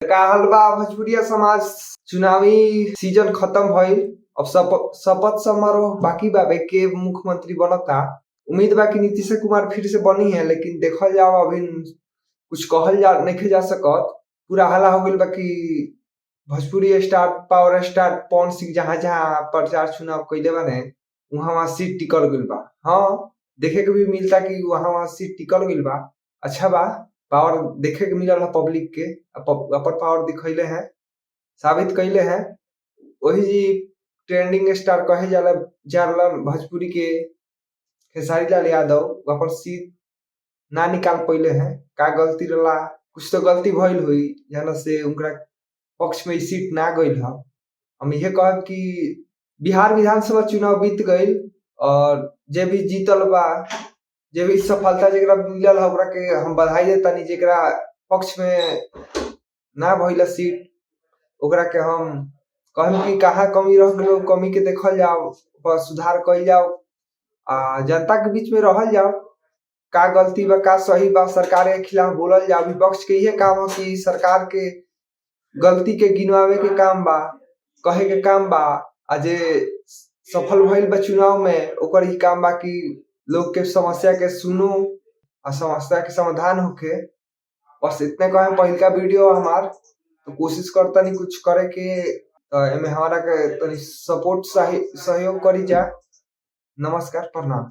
का हलवा भोजपुरिया समाज चुनावी सीजन खत्म भइल। अब शपथ समारोह बाकी बा के मुख्यमंत्री बनता। उम्मीद बा कि नीतीश कुमार फिर से बनी है, लेकिन देखल जाओ अभी कुछ कहल जा नहीं जा सकत। पूरा हल्ला हो गइल बा कि Bhojpuri star power star Pawan Singh जहाँ जहाँ प्रचार चुनाव कैले बाने वहाँ सीट टिकल गइल बा। हाँ, देखे के भी मिलता कि वहाँ सीट टिकल गइल बा। अच्छा बा, पावर देखे के मिलल है पब्लिक के, अपन पावर दिखैले हैं, साबित कैले हैं। वही जी ट्रेंडिंग स्टार कहे जाला भोजपुरी के खेसारी लाल यादव अपन सीट ना निकाल पहिले हैं। का गलती रला, कुछ तो गलती भइल हुई जाना से उनका पक्ष में सीट ना गइल ह। हम यह कहब कि बिहार विधानसभा चुनाव बीत गइल और जे भी जीतल बा, जे भी सफलता जेकरा मिलल है ओकरा के हम बधाई देतानी। जेकरा पक्ष में ना भइल सीट ओकरा के हम कहब कि कहाँ कमी रह गइल, कमी के देखल जाओ, पर सुधार कइल जाओ, जनता के बीच में रहल जाओ। का गलती बा, का सही बा, सरकार के खिलाफ बोलल जाओ। विपक्ष के ये काम है कि सरकार के गलती के गिनवावे के काम बा, कहे के काम बा। जे सफल भइल बा चुनाव में ओकर ही काम बा कि लोग के समस्या के सुनो और समस्या के समाधान होके। बस इतने कहे पहिलका वीडियो हमार, तो कोशिश करता नहीं कुछ करे के, एमे हमारा के तनी सपोर्ट सहयोग करी जा। नमस्कार, प्रणाम।